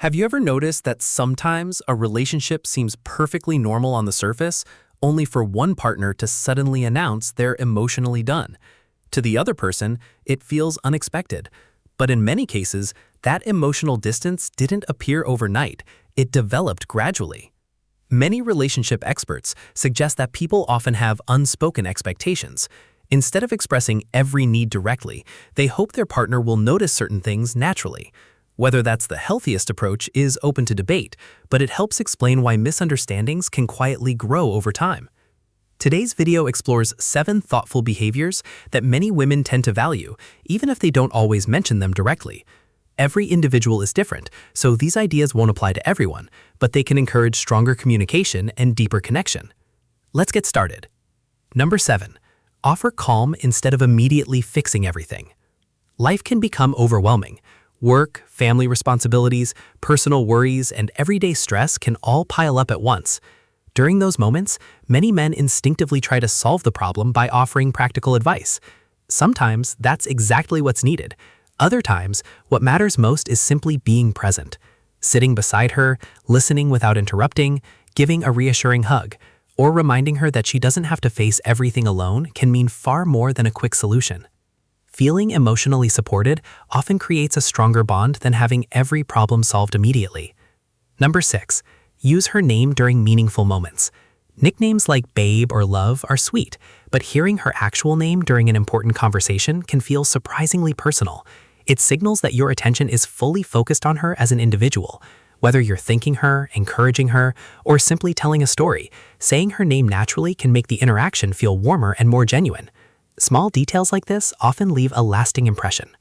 Have you ever noticed that sometimes a relationship seems perfectly normal on the surface, only for one partner to suddenly announce they're emotionally done? To the other person, it feels unexpected. But in many cases, that emotional distance didn't appear overnight, it developed gradually. Many relationship experts suggest that people often have unspoken expectations. Instead of expressing every need directly, they hope their partner will notice certain things naturally. Whether that's the healthiest approach is open to debate, but it helps explain why misunderstandings can quietly grow over time. Today's video explores 7 thoughtful behaviors that many women tend to value, even if they don't always mention them directly. Every individual is different, so these ideas won't apply to everyone, but they can encourage stronger communication and deeper connection. Let's get started. Number 7. Offer calm instead of immediately fixing everything. Life can become overwhelming. Work, family responsibilities, personal worries, and everyday stress can all pile up at once. During those moments, many men instinctively try to solve the problem by offering practical advice. Sometimes that's exactly what's needed. Other times, what matters most is simply being present. Sitting beside her, listening without interrupting, giving a reassuring hug, or reminding her that she doesn't have to face everything alone can mean far more than a quick solution. Feeling emotionally supported often creates a stronger bond than having every problem solved immediately. Number 6. Use her name during meaningful moments. Nicknames like babe or love are sweet, but hearing her actual name during an important conversation can feel surprisingly personal. It signals that your attention is fully focused on her as an individual. Whether you're thanking her, encouraging her, or simply telling a story, saying her name naturally can make the interaction feel warmer and more genuine. Small details like this often leave a lasting impression.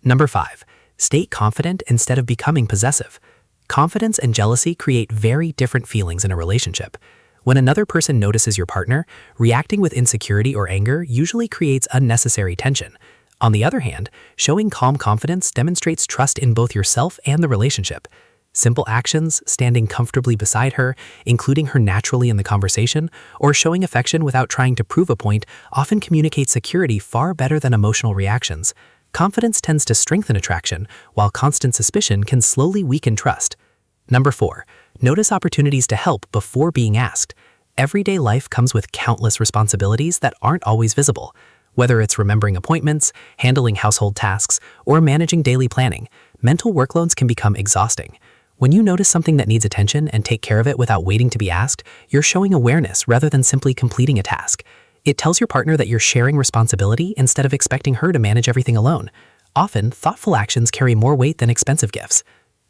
Number 5. Stay confident instead of becoming possessive. Confidence and jealousy create very different feelings in a relationship. When another person notices your partner, reacting with insecurity or anger usually creates unnecessary tension. On the other hand, showing calm confidence demonstrates trust in both yourself and the relationship. Simple actions, standing comfortably beside her, including her naturally in the conversation, or showing affection without trying to prove a point often communicate security far better than emotional reactions. Confidence tends to strengthen attraction, while constant suspicion can slowly weaken trust. Number 4. Notice opportunities to help before being asked. Everyday life comes with countless responsibilities that aren't always visible. Whether it's remembering appointments, handling household tasks, or managing daily planning, mental workloads can become exhausting. When you notice something that needs attention and take care of it without waiting to be asked, you're showing awareness rather than simply completing a task. It tells your partner that you're sharing responsibility instead of expecting her to manage everything alone. Often, thoughtful actions carry more weight than expensive gifts.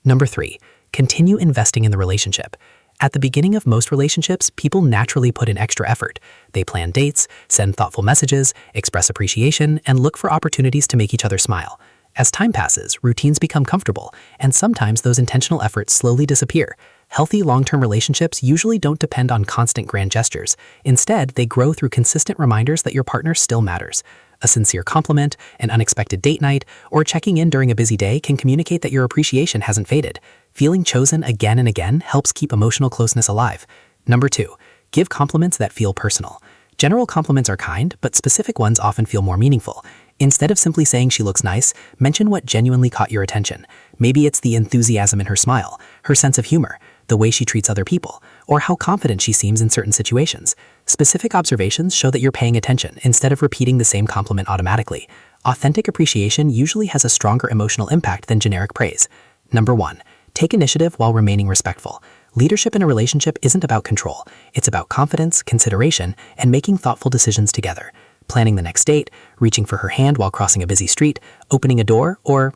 Number 3. Continue investing in the relationship. At the beginning of most relationships, people naturally put in extra effort. They plan dates, send thoughtful messages, express appreciation, and look for opportunities to make each other smile. As time passes, routines become comfortable, and sometimes those intentional efforts slowly disappear. Healthy long-term relationships usually don't depend on constant grand gestures. Instead, they grow through consistent reminders that your partner still matters. A sincere compliment, an unexpected date night, or checking in during a busy day can communicate that your appreciation hasn't faded. Feeling chosen again and again helps keep emotional closeness alive. Number 2. Give compliments that feel personal. General compliments are kind, but specific ones often feel more meaningful. Instead of simply saying she looks nice, mention what genuinely caught your attention. Maybe it's the enthusiasm in her smile, her sense of humor, the way she treats other people, or how confident she seems in certain situations. Specific observations show that you're paying attention instead of repeating the same compliment automatically. Authentic appreciation usually has a stronger emotional impact than generic praise. Number 1. Take initiative while remaining respectful. Leadership in a relationship isn't about control. It's about confidence, consideration, and making thoughtful decisions together. Planning the next date, reaching for her hand while crossing a busy street, opening a door, or